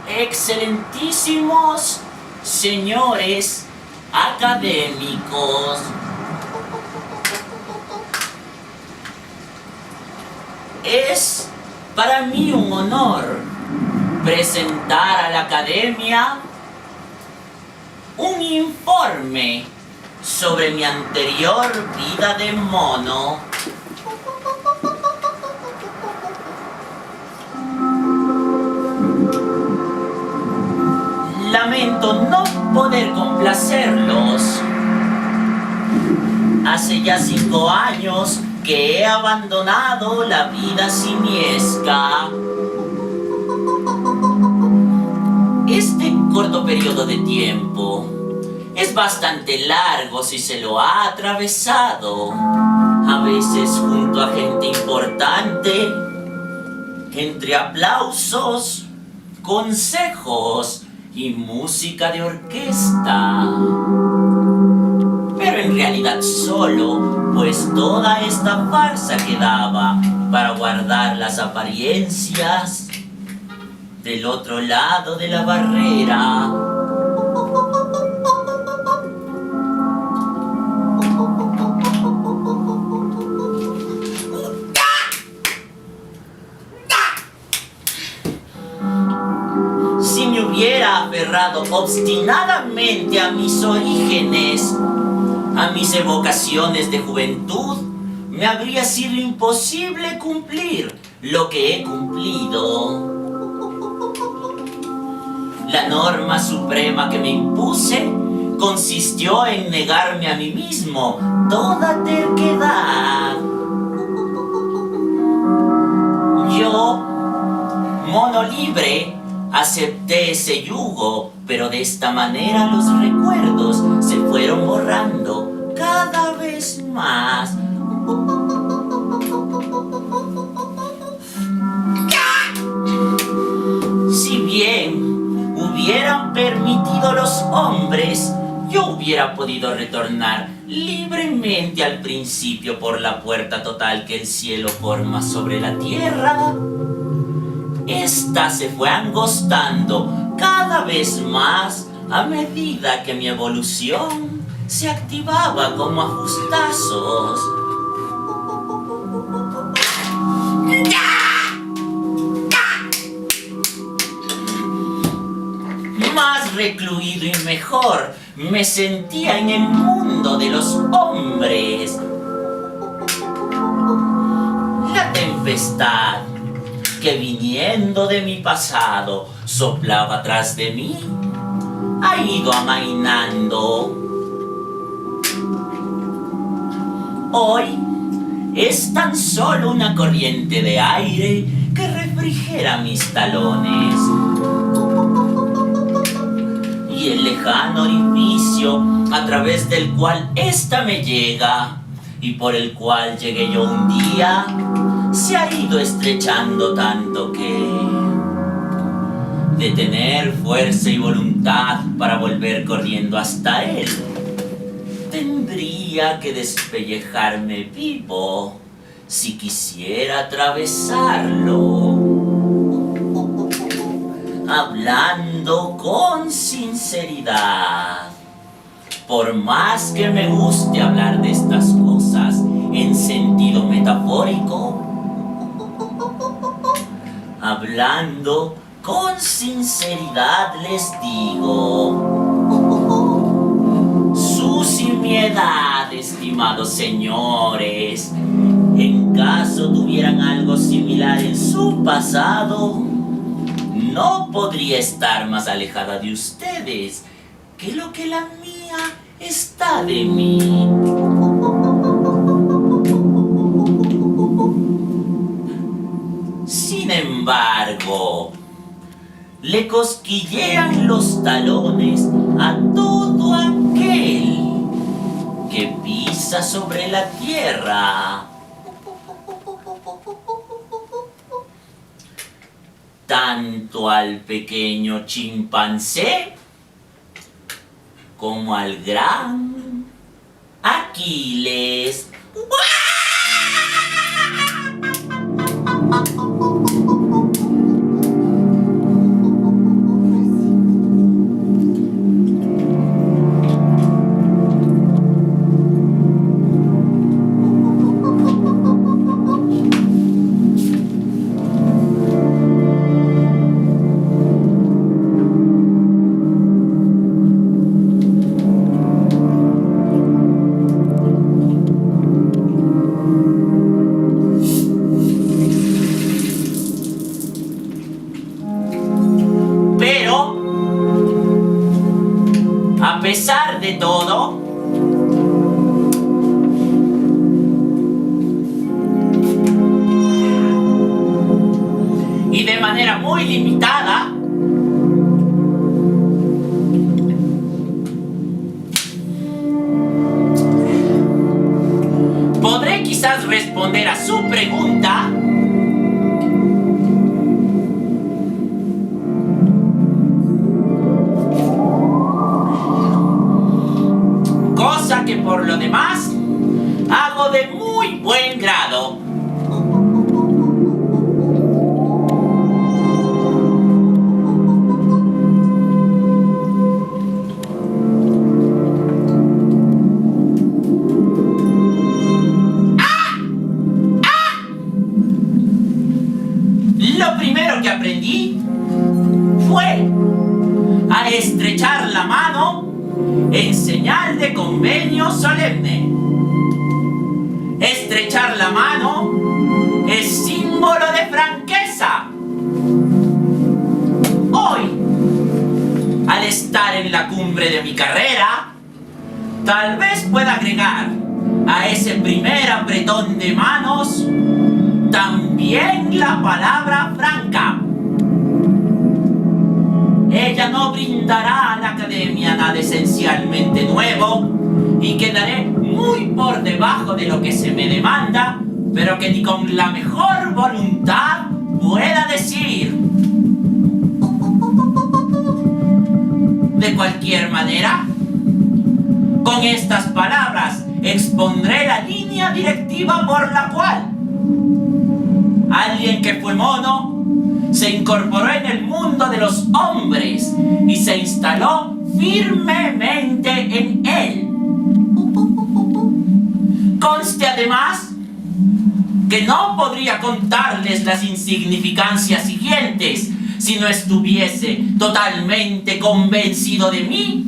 Excelentísimos señores académicos, es para mí un honor presentar a la academia un informe sobre mi anterior vida de mono. Lamento no poder complacerlos. Hace ya 5 años que he abandonado la vida simiesca. Este corto periodo de tiempo es bastante largo si se lo ha atravesado, a veces junto a gente importante, entre aplausos, consejos y música de orquesta. Pero en realidad solo, pues toda esta farsa quedaba para guardar las apariencias del otro lado de la barrera. Si me hubiera aferrado obstinadamente a mis orígenes, a mis evocaciones de juventud, me habría sido imposible cumplir lo que he cumplido. La norma suprema que me impuse consistió en negarme a mí mismo toda terquedad. Yo, mono libre, acepté ese yugo, pero de esta manera los recuerdos se fueron borrando cada vez más. Si bien hubieran permitido los hombres, yo hubiera podido retornar libremente al principio por la puerta total que el cielo forma sobre la tierra. Esta se fue angostando cada vez más a medida que mi evolución se activaba como a fustazos. Más recluido y mejor me sentía en el mundo de los hombres. La tempestad que viniendo de mi pasado soplaba atrás de mí ha ido amainando. Hoy es tan solo una corriente de aire que refrigera mis talones. Y el lejano orificio a través del cual ésta me llega y por el cual llegué yo un día se ha ido estrechando tanto que de tener fuerza y voluntad para volver corriendo hasta él. Tendría que despellejarme vivo si quisiera atravesarlo. Hablando con sinceridad. Por más que me guste hablar de estas cosas en sentido metafórico, hablando con sinceridad les digo, su simiedad, estimados señores, en caso tuvieran algo similar en su pasado, no podría estar más alejada de ustedes que lo que la mía está de mí. Sin embargo, le cosquillean los talones a todo aquel que pisa sobre la tierra. Tanto al pequeño chimpancé como al gran Aquiles. A pesar de todo, y de manera muy limitada, podré quizás responder a su pregunta que por lo demás hago de muy buen grado. Lo primero que aprendí fue a estrechar la mano en señal de convenio solemne. Estrechar la mano es símbolo de franqueza. Hoy, al estar en la cumbre de mi carrera, tal vez pueda agregar a ese primer apretón de manos también la palabra franca. Ella no brindará a la academia nada esencialmente nuevo y quedaré muy por debajo de lo que se me demanda, pero que ni con la mejor voluntad pueda decir. De cualquier manera, con estas palabras expondré la línea directiva por la cual alguien que fue mono se incorporó en el mundo de los hombres y se instaló firmemente en él. Conste además que no podría contarles las insignificancias siguientes si no estuviese totalmente convencido de mí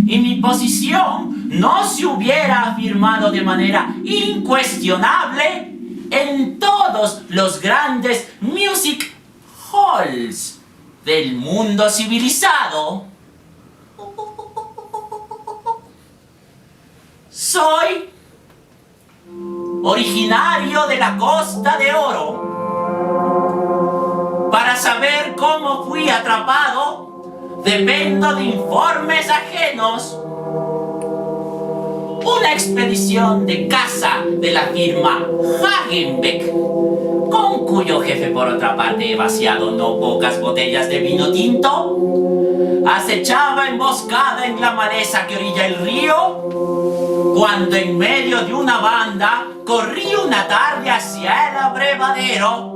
y mi posición no se hubiera afirmado de manera incuestionable en todos los grandes music halls del mundo civilizado. Soy originario de la Costa de Oro. Para saber cómo fui atrapado, dependo de informes ajenos. una expedición de caza de la firma Hagenbeck, con cuyo jefe por otra parte he vaciado no pocas botellas de vino tinto, acechaba emboscada en la maleza que orilla el río, cuando en medio de una banda corrí una tarde hacia el abrevadero.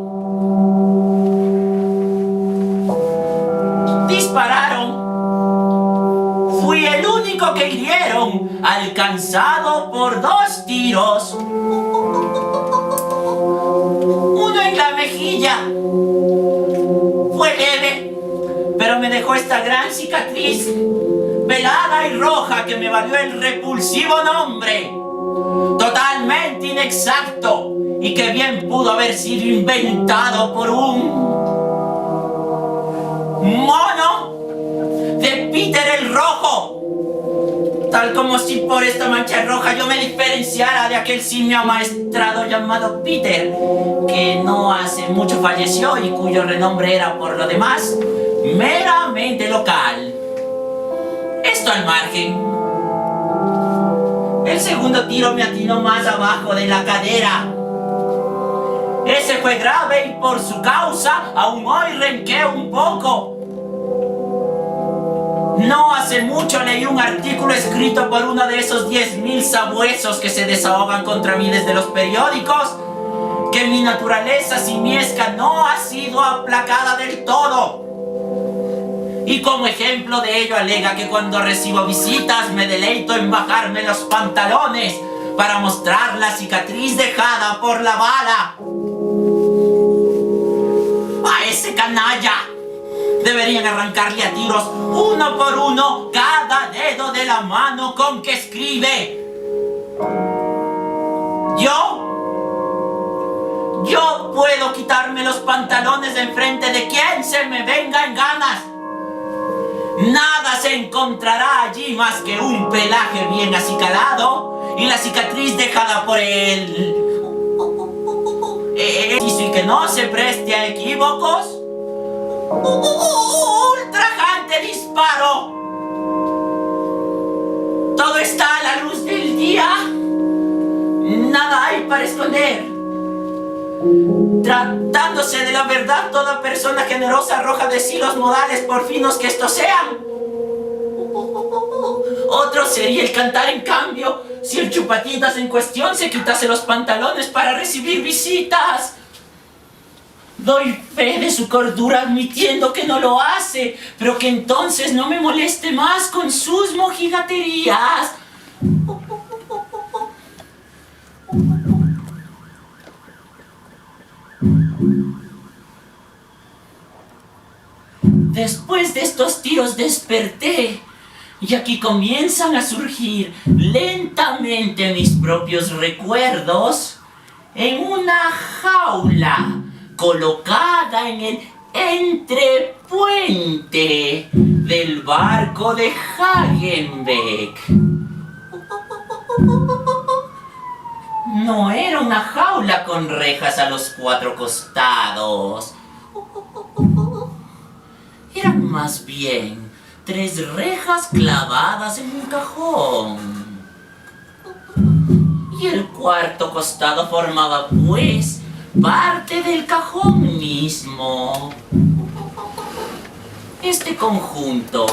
Dispararon. Fui el único que hirieron, alcanzado por 2 tiros. Uno en la mejilla. Fue leve, pero me dejó esta gran cicatriz, velada y roja, que me valió el repulsivo nombre, totalmente inexacto, y que bien pudo haber sido inventado por un mono de Peter el Rojo, tal como si por esta mancha roja yo me diferenciara de aquel simio amaestrado llamado Peter, que no hace mucho falleció y cuyo renombre era por lo demás meramente local. Esto al margen. El segundo tiro me atinó más abajo de la cadera. Ese fue grave y por su causa aún hoy renqué un poco. No hace mucho leí un artículo escrito por uno de esos 10.000 sabuesos que se desahogan contra mí desde los periódicos, que mi naturaleza simiesca no ha sido aplacada del todo. Y como ejemplo de ello alega que cuando recibo visitas me deleito en bajarme los pantalones para mostrar la cicatriz dejada por la bala. ¡A ese canalla! Deberían arrancarle a tiros uno por uno cada dedo de la mano con que escribe. Yo puedo quitarme los pantalones de enfrente de quien se me venga en ganas. Nada se encontrará allí más que un pelaje bien acicalado y la cicatriz dejada por él. Y que no se preste a equívocos. ¡Ultrajante disparo! Todo está a la luz del día. Nada hay para esconder. Tratándose de la verdad, toda persona generosa arroja de sí los modales, por finos que estos sean. Otro sería el cantar, en cambio, si el chupatintas en cuestión se quitase los pantalones para recibir visitas. Doy fe de su cordura admitiendo que no lo hace, pero que entonces no me moleste más con sus mojigaterías. Después de estos tiros desperté, y aquí comienzan a surgir lentamente mis propios recuerdos en una jaula colocada en el entrepuente del barco de Hagenbeck. No era una jaula con rejas a los 4 costados. Eran más bien 3 rejas clavadas en un cajón. Y el cuarto costado formaba, pues, parte del cajón mismo. Este conjunto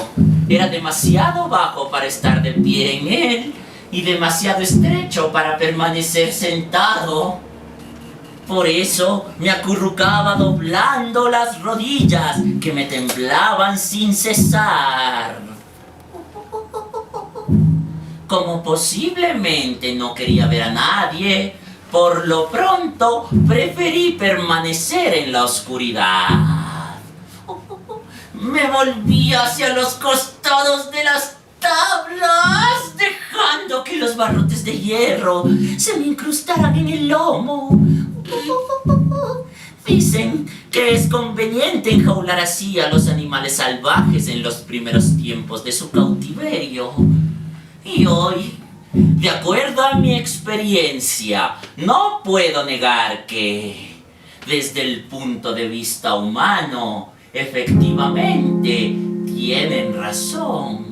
era demasiado bajo para estar de pie en él y demasiado estrecho para permanecer sentado. Por eso me acurrucaba doblando las rodillas, que me temblaban sin cesar. Como posiblemente no quería ver a nadie, por lo pronto preferí permanecer en la oscuridad. Me volví hacia los costados de las tablas, dejando que los barrotes de hierro se me incrustaran en el lomo. Dicen que es conveniente enjaular así a los animales salvajes en los primeros tiempos de su cautiverio. Y hoy, de acuerdo a mi experiencia, no puedo negar que, desde el punto de vista humano, efectivamente tienen razón.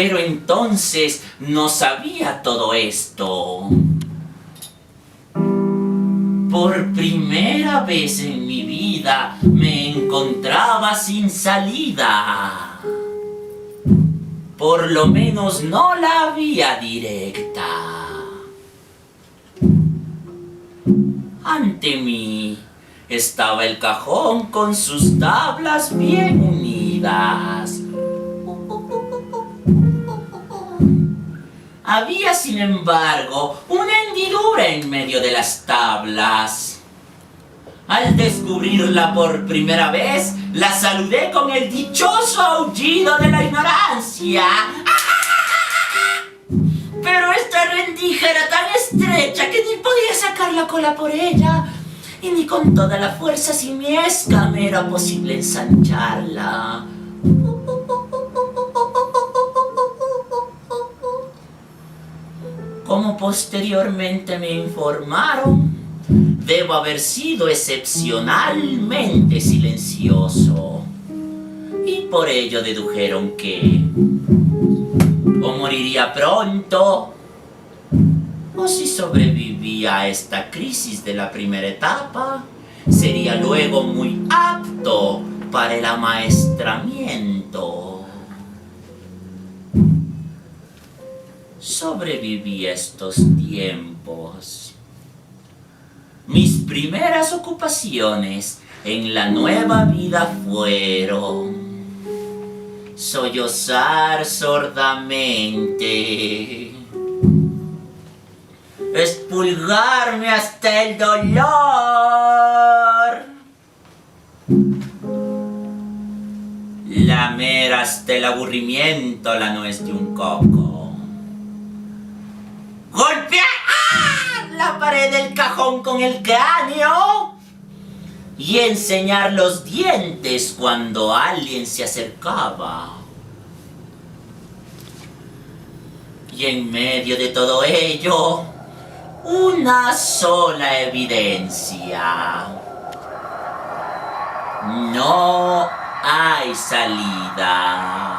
Pero entonces no sabía todo esto. Por primera vez en mi vida me encontraba sin salida. Por lo menos no la vía directa. Ante mí estaba el cajón con sus tablas bien unidas. Había, sin embargo, una hendidura en medio de las tablas. Al descubrirla por primera vez, la saludé con el dichoso aullido de la ignorancia. Pero esta rendija era tan estrecha que ni podía sacar la cola por ella, y ni con toda la fuerza simiesca me era posible ensancharla. Como posteriormente me informaron, debo haber sido excepcionalmente silencioso, y por ello dedujeron que o moriría pronto, o si sobrevivía a esta crisis de la primera etapa, sería luego muy apto para el amaestramiento. Sobreviví a estos tiempos. Mis primeras ocupaciones en la nueva vida fueron sollozar sordamente, expulgarme hasta el dolor, lamer hasta el aburrimiento la nuez de un coco, golpear la pared del cajón con el cráneo y enseñar los dientes cuando alguien se acercaba. Y en medio de todo ello, una sola evidencia: no hay salida.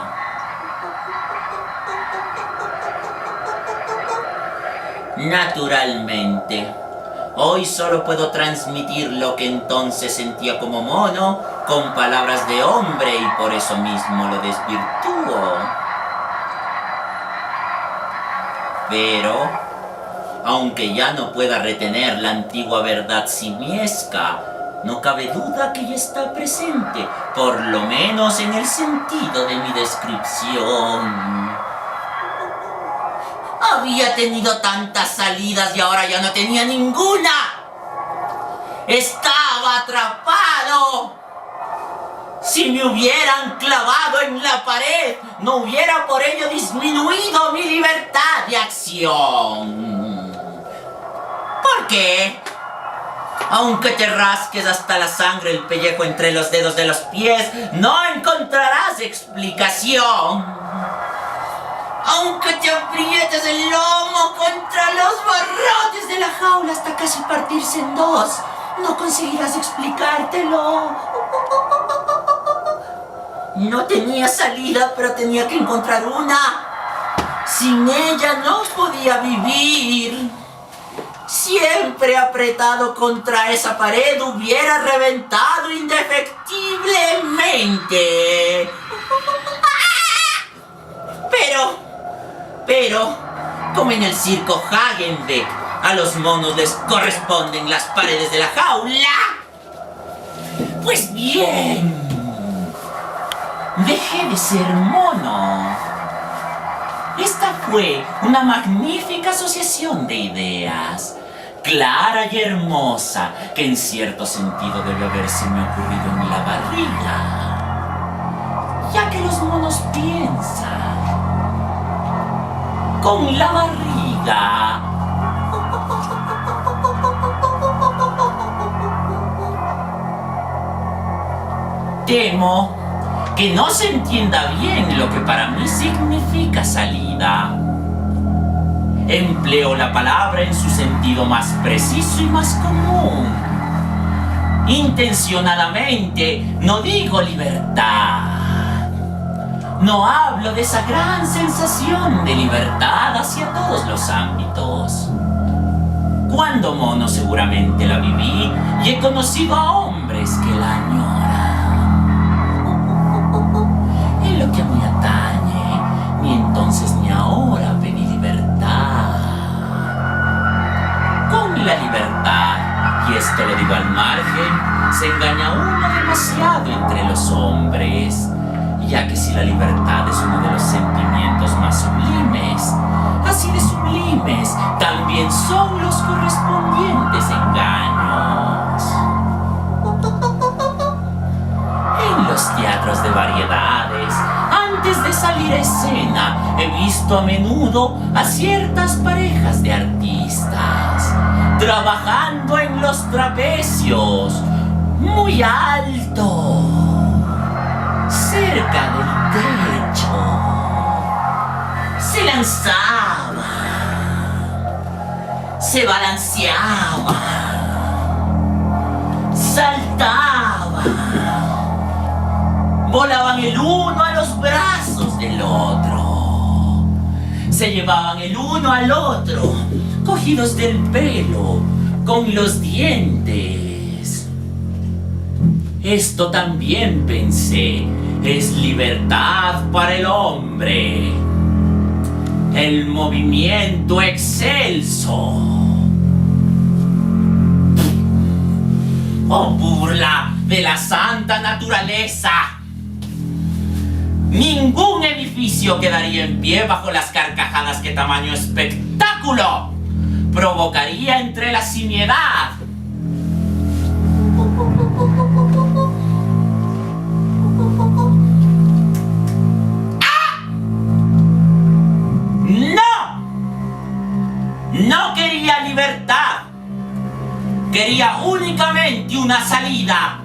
Naturalmente, hoy solo puedo transmitir lo que entonces sentía como mono con palabras de hombre, y por eso mismo lo desvirtúo. Pero, aunque ya no pueda retener la antigua verdad simiesca, no cabe duda que ya está presente, por lo menos en el sentido de mi descripción. Había tenido tantas salidas y ahora ya no tenía ninguna. Estaba atrapado. Si me hubieran clavado en la pared, no hubiera por ello disminuido mi libertad de acción. ¿Por qué? Aunque te rasques hasta la sangre el pellejo entre los dedos de los pies, no encontrarás explicación. Aunque te aprietes el lomo contra los barrotes de la jaula hasta casi partirse en dos, no conseguirás explicártelo. No tenía salida, pero tenía que encontrar una. Sin ella no podía vivir. Siempre apretado contra esa pared hubiera reventado indefectiblemente. Pero, como en el circo Hagenbeck, a los monos les corresponden las paredes de la jaula. Pues bien, dejé de ser mono. Esta fue una magnífica asociación de ideas, clara y hermosa, que en cierto sentido debe habérseme ocurrido en la barriga, ya que los monos piensan con la barriga. Temo que no se entienda bien lo que para mí significa salida. Empleo la palabra en su sentido más preciso y más común. Intencionadamente no digo libertad. No hablo de esa gran sensación de libertad hacia todos los ámbitos. Cuando mono seguramente la viví y he conocido a hombres que la añoran. En lo que a mí atañe, ni entonces ni ahora pedí libertad. Con la libertad, y esto lo digo al margen, se engaña uno demasiado entre los hombres, ya que si la libertad es uno de los sentimientos más sublimes, así de sublimes también son los correspondientes engaños. En los teatros de variedades, antes de salir a escena, he visto a menudo a ciertas parejas de artistas trabajando en los trapecios, muy alto, cerca del techo. Se lanzaba, se balanceaba, saltaba, volaban el uno a los brazos del otro, se llevaban el uno al otro, cogidos del pelo, con los dientes. Esto también pensé, es libertad para el hombre. El movimiento excelso. Oh, burla de la santa naturaleza. Ningún edificio quedaría en pie bajo las carcajadas que tamaño espectáculo provocaría entre la simiedad. No quería libertad. Quería únicamente una salida.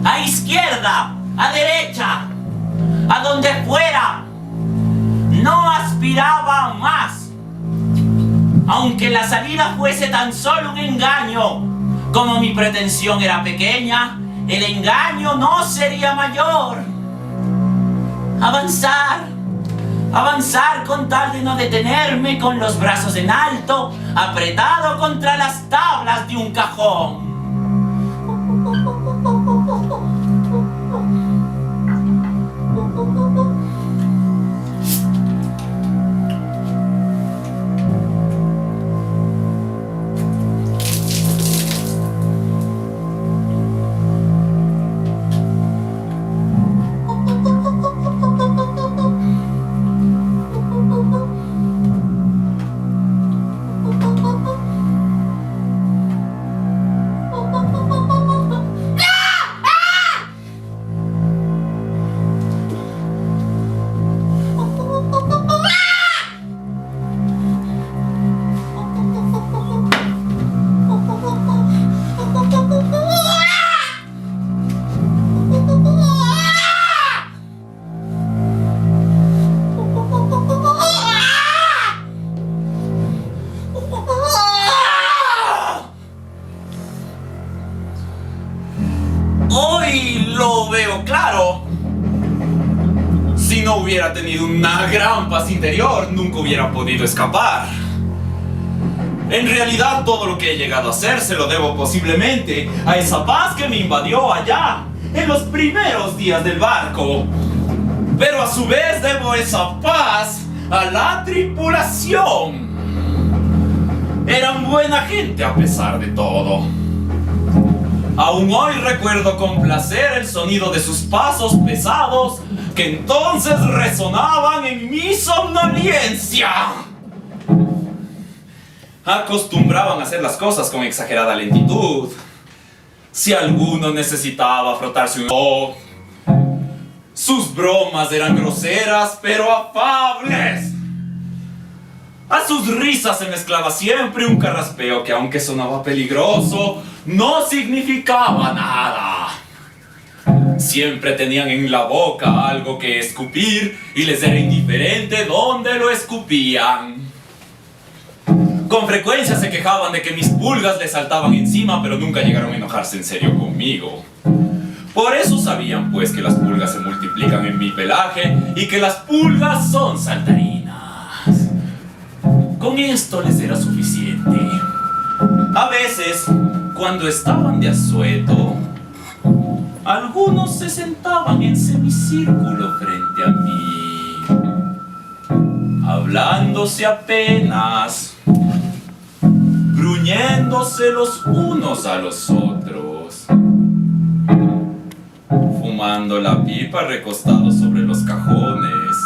A izquierda, a derecha, a donde fuera. No aspiraba a más. Aunque la salida fuese tan solo un engaño, como mi pretensión era pequeña, el engaño no sería mayor. Avanzar con tal de no detenerme, con los brazos en alto, apretado contra las tablas de un cajón. Lo veo claro. Si no hubiera tenido una gran paz interior, nunca hubiera podido escapar. En realidad, todo lo que he llegado a hacer se lo debo posiblemente a esa paz que me invadió allá, en los primeros días del barco. Pero a su vez debo esa paz a la tripulación. Eran buena gente a pesar de todo. Aún hoy recuerdo con placer el sonido de sus pasos pesados que entonces resonaban en mi somnolencia. Acostumbraban a hacer las cosas con exagerada lentitud. Si alguno necesitaba frotarse un ojo, sus bromas eran groseras pero afables. A sus risas se mezclaba siempre un carraspeo que, aunque sonaba peligroso, no significaba nada. Siempre tenían en la boca algo que escupir y les era indiferente dónde lo escupían. Con frecuencia se quejaban de que mis pulgas les saltaban encima, pero nunca llegaron a enojarse en serio conmigo. Por eso sabían pues que las pulgas se multiplican en mi pelaje y que las pulgas son saltarinas. Con esto les era suficiente. A veces, cuando estaban de asueto, algunos se sentaban en semicírculo frente a mí, hablándose apenas, gruñéndose los unos a los otros, fumando la pipa recostados sobre los cajones,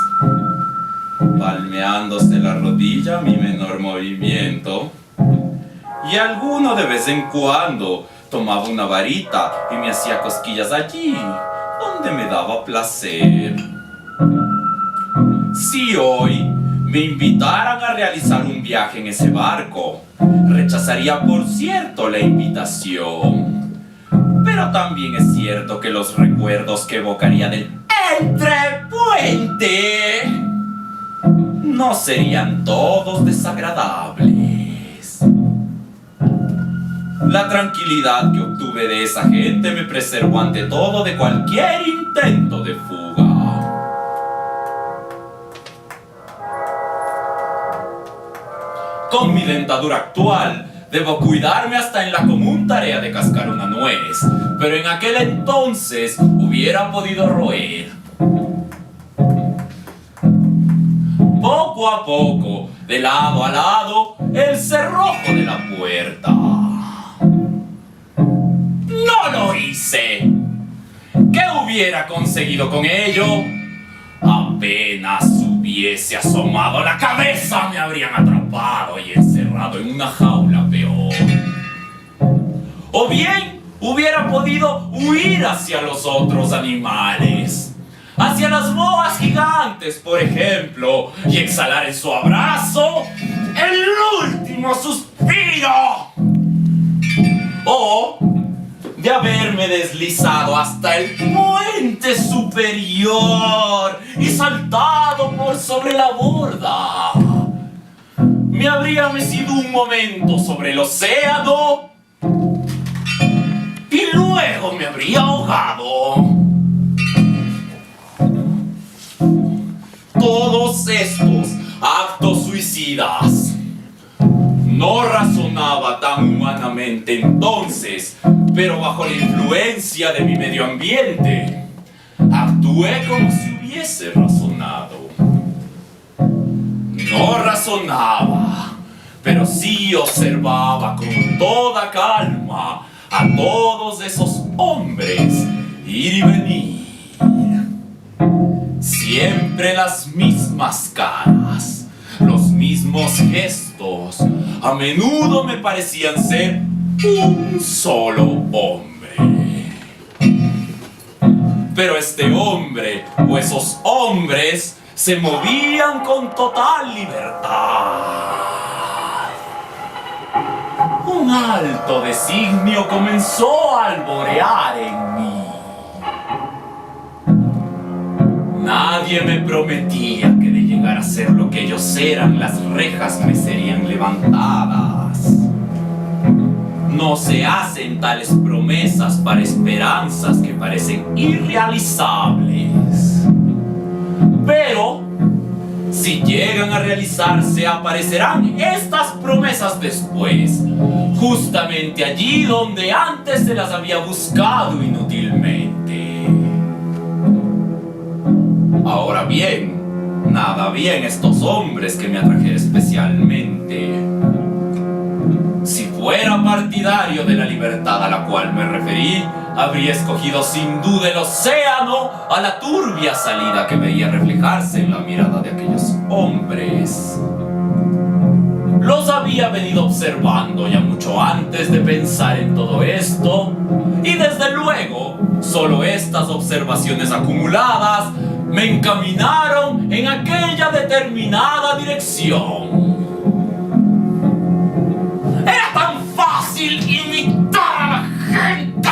palmeándose la rodilla a mi menor movimiento, y alguno de vez en cuando tomaba una varita y me hacía cosquillas allí, donde me daba placer. Si hoy me invitaran a realizar un viaje en ese barco, rechazaría por cierto la invitación. Pero también es cierto que los recuerdos que evocaría del entrepuente no serían todos desagradables. La tranquilidad que obtuve de esa gente me preservó ante todo de cualquier intento de fuga. Con mi dentadura actual, debo cuidarme hasta en la común tarea de cascar una nuez, pero en aquel entonces hubiera podido roer. Poco a poco, de lado a lado, el cerrojo de la puerta. ¡No lo hice! ¿Qué hubiera conseguido con ello? Apenas hubiese asomado la cabeza, me habrían atrapado y encerrado en una jaula peor. O bien, hubiera podido huir hacia los otros animales, hacia las boas gigantes, por ejemplo, y exhalar en su abrazo el último suspiro. O de haberme deslizado hasta el puente superior y saltado por sobre la borda. Me habría mecido un momento sobre el océano y luego me habría ahogado. Todos estos actos suicidas no razonaba tan humanamente entonces, pero bajo la influencia de mi medio ambiente, actué como si hubiese razonado. No razonaba, pero sí observaba con toda calma a todos esos hombres ir y venir. Siempre las mismas caras, los mismos gestos, a menudo me parecían ser un solo hombre. Pero este hombre o esos hombres se movían con total libertad. Un alto designio comenzó a alborear en mí. Nadie me prometía que de llegar a ser lo que ellos eran, las rejas me serían levantadas. No se hacen tales promesas para esperanzas que parecen irrealizables. Pero, si llegan a realizarse, aparecerán estas promesas después, justamente allí donde antes se las había buscado inútilmente. Ahora bien, nada bien estos hombres que me atrajeron especialmente. Si fuera partidario de la libertad a la cual me referí, habría escogido sin duda el océano a la turbia salida que veía reflejarse en la mirada de aquellos hombres. Los había venido observando ya mucho antes de pensar en todo esto, y desde luego, solo estas observaciones acumuladas me encaminaron en aquella determinada dirección. Era tan fácil imitar a la gente.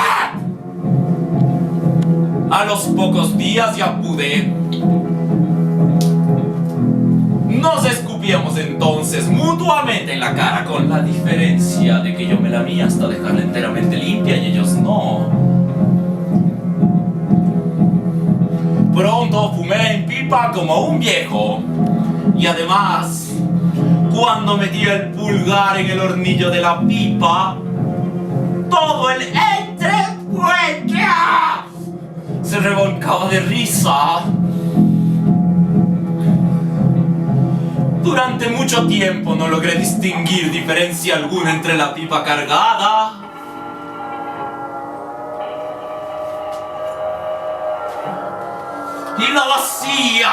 A los pocos días ya pude. Nos escupíamos entonces mutuamente en la cara, con la diferencia de que yo me lamía hasta dejarla enteramente limpia y ellos no. yo fumé en pipa como un viejo. Y además, cuando metía el pulgar en el hornillo de la pipa, todo el entrecuello se revolcaba de risa. Durante mucho tiempo no logré distinguir diferencia alguna entre la pipa cargada y la vacía.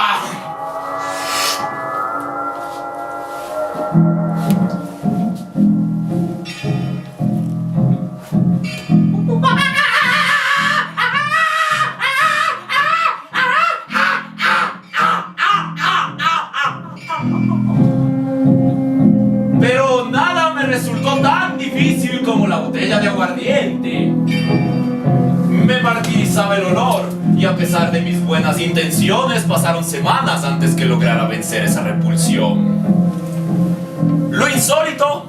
Pero nada me resultó tan difícil como la botella de aguardiente. Me martirizaba el olor y a pesar de mis buenas intenciones pasaron semanas antes que lograra vencer esa repulsión. Lo insólito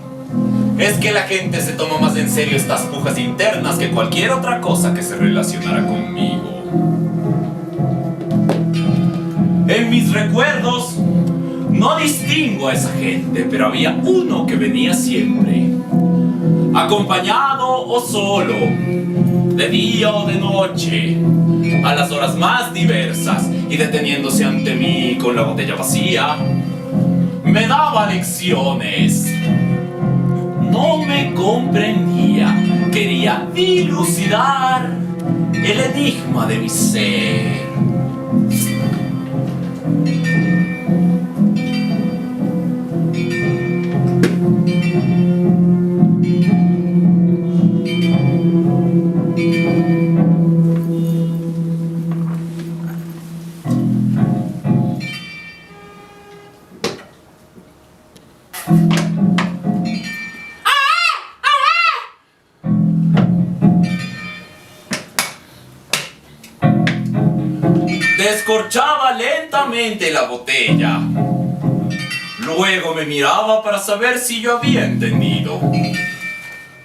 es que la gente se toma más en serio estas pujas internas que cualquier otra cosa que se relacionara conmigo. En mis recuerdos no distingo a esa gente, pero había uno que venía siempre, acompañado o solo, de día o de noche, a las horas más diversas y deteniéndose ante mí con la botella vacía, me daba lecciones. No me comprendía, quería dilucidar el enigma de mi ser. Descorchaba lentamente la botella. Luego me miraba para saber si yo había entendido.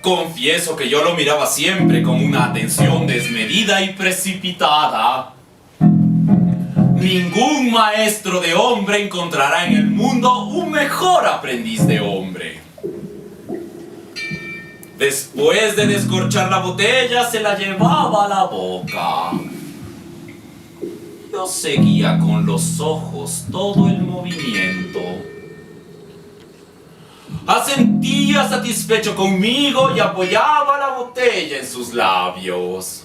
Confieso que yo lo miraba siempre con una atención desmedida y precipitada. Ningún maestro de hombre encontrará en el mundo un mejor aprendiz de hombre. Después de descorchar la botella, se la llevaba a la boca. Yo seguía con los ojos todo el movimiento. Asentía satisfecho conmigo y apoyaba la botella en sus labios.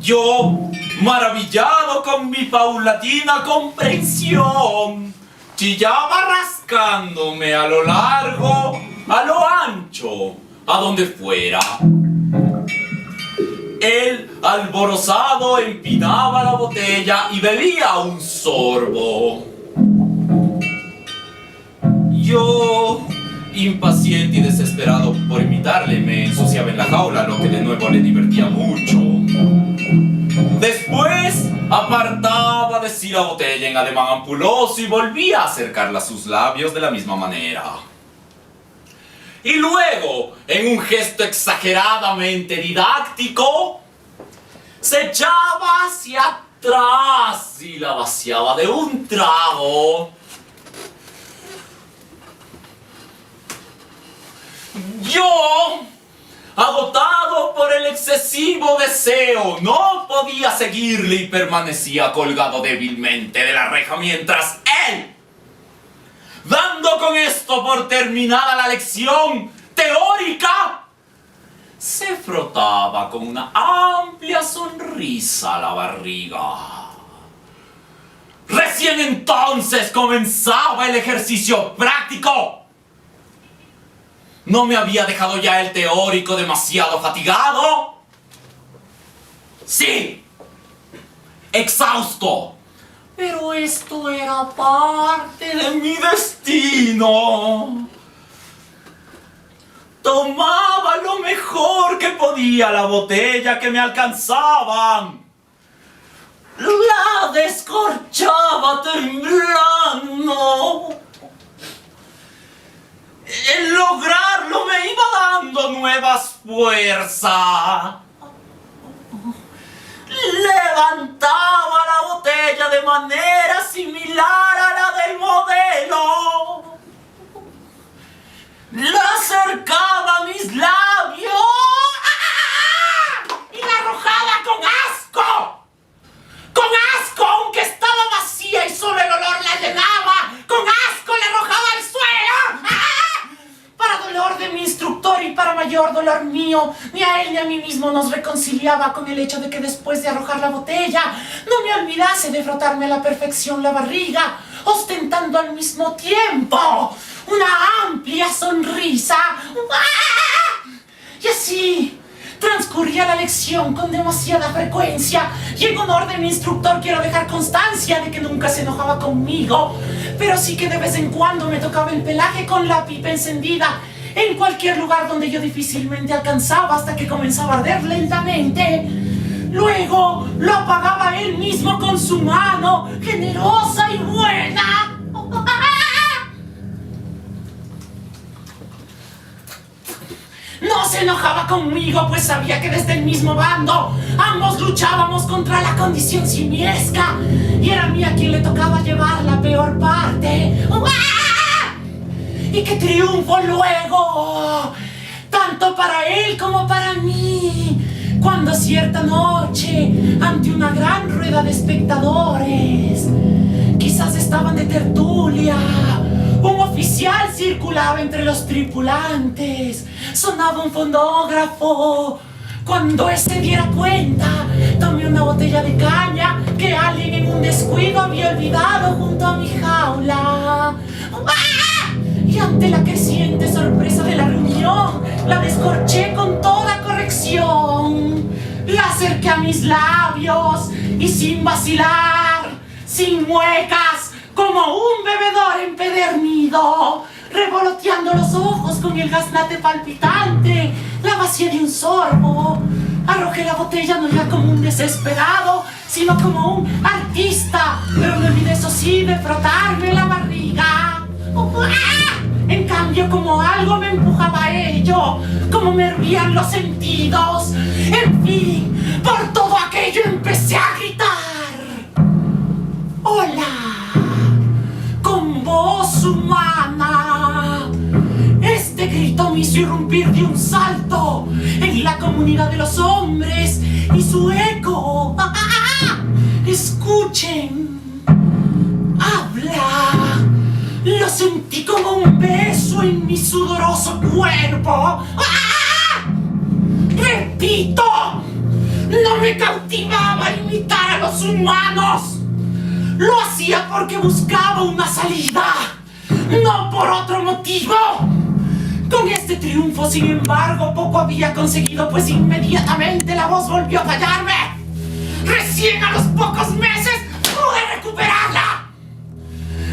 Yo, maravillado con mi paulatina comprensión, chillaba rascándome a lo largo, a lo ancho, a donde fuera. Él, alborozado, empinaba la botella y bebía un sorbo. Yo, impaciente y desesperado por imitarle, me ensuciaba en la jaula, lo que de nuevo le divertía mucho. Después, apartaba de sí la botella en ademán ampuloso y volvía a acercarla a sus labios de la misma manera. Y luego, en un gesto exageradamente didáctico, se echaba hacia atrás y la vaciaba de un trago. Yo, agotado por el excesivo deseo, no podía seguirle y permanecía colgado débilmente de la reja mientras él, dando con esto por terminada la lección teórica, se frotaba con una amplia sonrisa la barriga. Recién entonces comenzaba el ejercicio práctico. ¿No me había dejado ya el teórico demasiado fatigado? Sí, exhausto. Pero esto era parte de mi destino. Tomaba lo mejor que podía la botella que me alcanzaban. La descorchaba temblando. El lograrlo me iba dando nuevas fuerzas. levantaba la botella de manera similar a la del modelo, la acercaba a mis labios y la arrojaba con asco. Con asco, aunque estaba vacía y solo el olor la llenaba. Con asco le arrojaba al suelo. Para dolor de mi instructor y para mayor dolor mío, ni a él ni a mí mismo nos reconciliaba con el hecho de que después de arrojar la botella no me olvidase de frotarme a la perfección la barriga, ostentando al mismo tiempo una amplia sonrisa. Y así transcurría la lección con demasiada frecuencia, y en honor de mi instructor quiero dejar constancia de que nunca se enojaba conmigo, pero sí que de vez en cuando me tocaba el pelaje con la pipa encendida en cualquier lugar donde yo difícilmente alcanzaba hasta que comenzaba a arder lentamente. Luego lo apagaba él mismo con su mano generosa y buena. No se enojaba conmigo, pues sabía que desde el mismo bando ambos luchábamos contra la condición simiesca y era a mí a quien le tocaba llevar la peor parte. Y qué triunfo luego, tanto para él como para mí, cuando cierta noche, ante una gran rueda de espectadores, quizás estaban de tertulia, un oficial circulaba entre los tripulantes, sonaba un fonógrafo. Cuando éste diera cuenta, tomé una botella de caña que alguien en un descuido había olvidado junto a mi jaula. Y ante la creciente sorpresa de la reunión, la descorché con toda corrección. La acerqué a mis labios y sin vacilar, sin muecas, como un bebedor empedernido, revoloteando los ojos con el gaznate palpitante, la vacié de un sorbo. Arrojé la botella no ya como un desesperado, sino como un artista, pero me olvidé, eso sí, de frotarme la barriga. En cambio, como algo me empujaba a ello, como me hervían los sentidos, en fin, por todo aquello empecé a gritar: ¡hola! Con voz humana. Este grito me hizo irrumpir de un salto en la comunidad de los hombres y su eco. Escuchen, habla. Lo sentí como un beso en mi sudoroso cuerpo. Repito, no me cautivaba imitar a los humanos. Lo hacía porque buscaba una salida, no por otro motivo. Con este triunfo, sin embargo, poco había conseguido, pues inmediatamente la voz volvió a fallarme. Recién a los pocos meses pude recuperarla.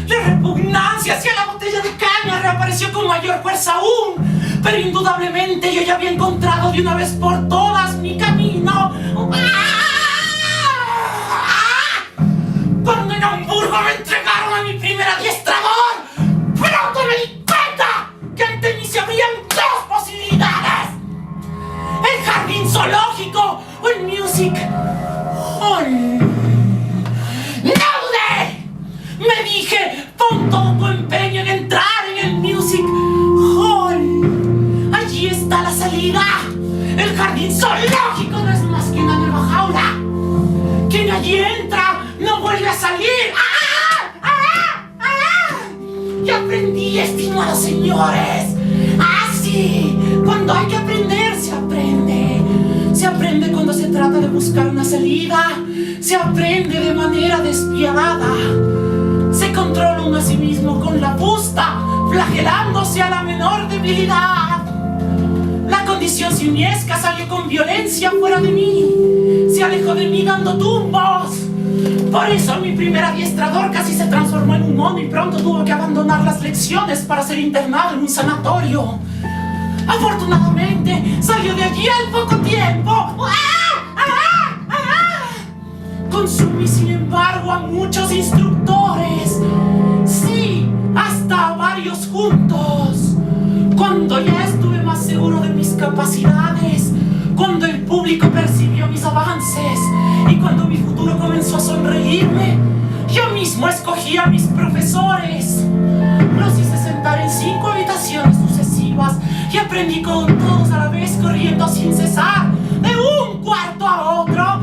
La repugnancia hacia la botella de caña reapareció con mayor fuerza aún, pero indudablemente yo ya había encontrado de una vez por todas mi camino. Cuando en Hamburgo me entregaron a mi primer adiestrador, pronto me di cuenta que ante mí se abrían dos posibilidades: el jardín zoológico o el music hall. ¡No dudé! Me dije, pon todo tu empeño en entrar en el music hall. Allí está la salida. El jardín zoológico no es más que una nueva jaula. Quien allí entra no vuelve a salir. Y aprendí, estimados señores. Así, cuando hay que aprender, se aprende. Se aprende cuando se trata de buscar una salida. Se aprende de manera despiadada. Se controla uno a sí mismo con la fusta, flagelándose a la menor debilidad. La condición simiesca salió con violencia fuera de mí. Se alejó de mí dando tumbos. Por eso mi primer adiestrador casi se transformó en un mono y pronto tuvo que abandonar las lecciones para ser internado en un sanatorio. Afortunadamente salió de allí al poco tiempo. Consumí sin embargo a muchos instructores, sí, hasta a varios juntos. Cuando ya estuve más seguro de mis capacidades, cuando el público percibió mis avances y a sonreírme. Yo mismo escogí a mis profesores. Los hice sentar en 5 habitaciones sucesivas y aprendí con todos a la vez, corriendo sin cesar de un cuarto a otro.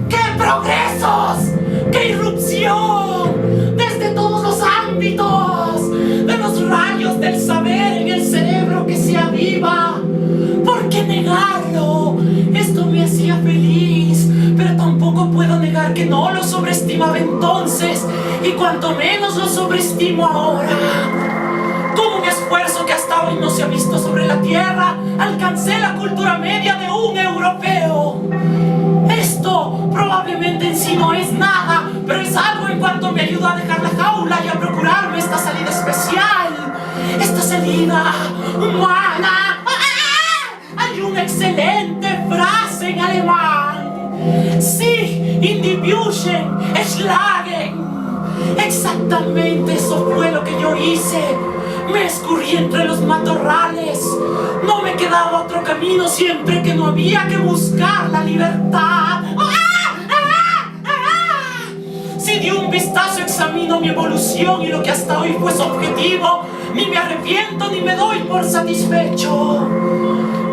¡Qué progresos! ¡Qué irrupción! Desde todos los ámbitos, de los rayos del saber en el cerebro que se aviva. ¿Por qué negarlo? Esto me hacía feliz, pero tampoco puedo negar que no lo sobreestimaba entonces, y cuanto menos lo sobreestimo ahora. Con un esfuerzo que hasta hoy no se ha visto sobre la tierra, alcancé la cultura media de un europeo. Esto probablemente en sí no es nada, pero es algo en cuanto me ayuda a dejar la jaula y a procurarme esta salida especial, esta salida humana. Hay una excelente frase en alemán: sich in die Büschen schlagen. Exactamente eso fue lo que yo hice. Me escurrí entre los matorrales. No me quedaba otro camino siempre que no había que buscar la libertad. Si de un vistazo examino mi evolución y lo que hasta hoy fue su objetivo, ni me arrepiento ni me doy por satisfecho.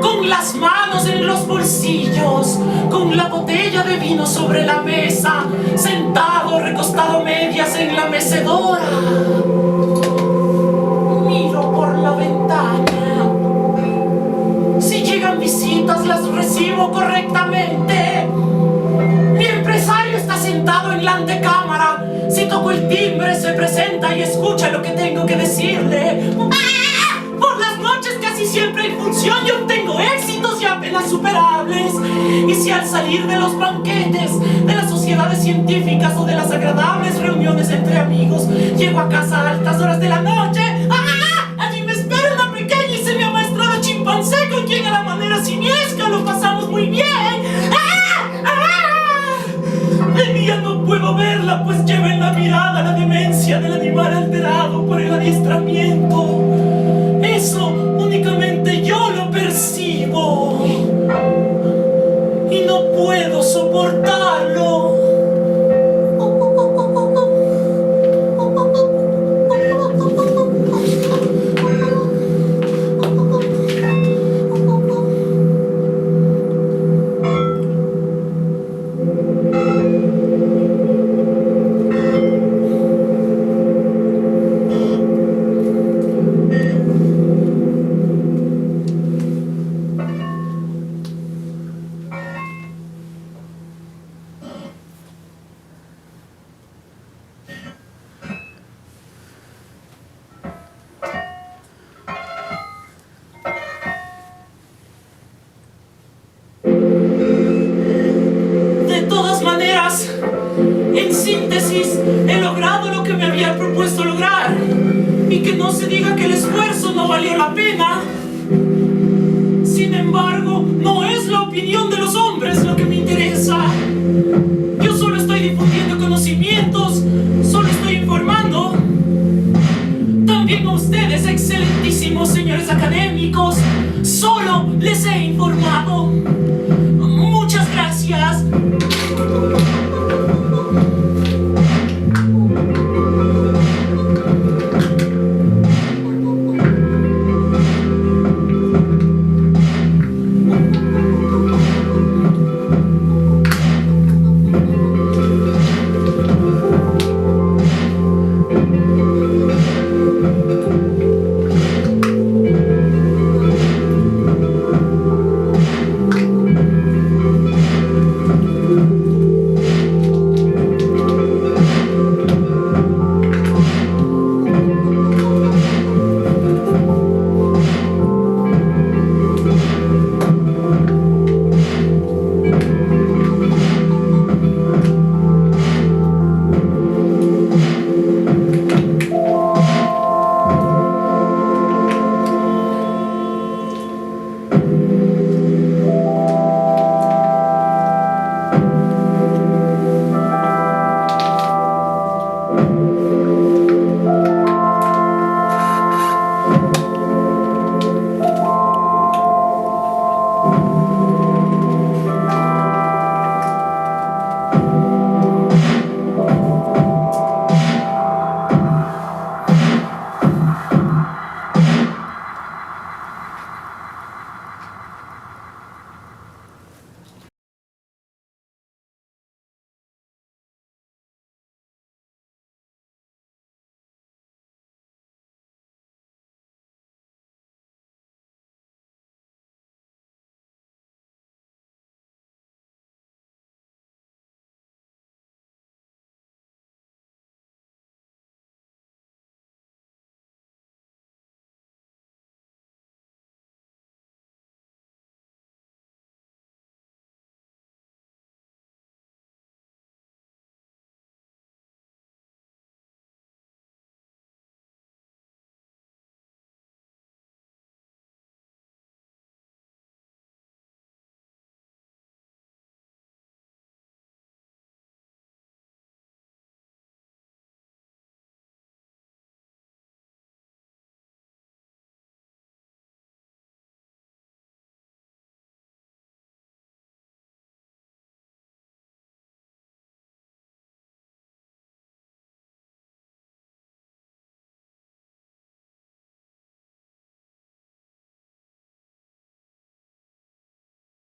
Con las manos en los bolsillos, con la botella de vino sobre la mesa, sentado, recostado a medias en la mecedora, miro por la ventana. Si llegan visitas, las recibo correctamente. Mi empresario está sentado en la antecámara. Si toco el timbre, se presenta y escucha lo que tengo que decirle. Por las noches casi siempre hay función y obtengo éxitos y apenas superables. Y si al salir de los banquetes, de las sociedades científicas o de las agradables reuniones entre amigos, llego a casa a altas horas de la noche, allí me espera una pequeña y semi-amaestrada chimpancé con quien a la manera simiesca lo pasamos muy bien. De día no puedo verla, pues lleva en la mirada la demencia del animal alterado por el adiestramiento. Eso únicamente yo lo percibo y no puedo soportarlo. En síntesis, he logrado lo que me había propuesto lograr, y que no se diga que el esfuerzo no valió la pena. Sin embargo, no es la opinión de los hombres lo que me interesa. Yo solo estoy difundiendo conocimientos, solo estoy informando. También a ustedes, excelentísimos señores académicos, solo les he informado.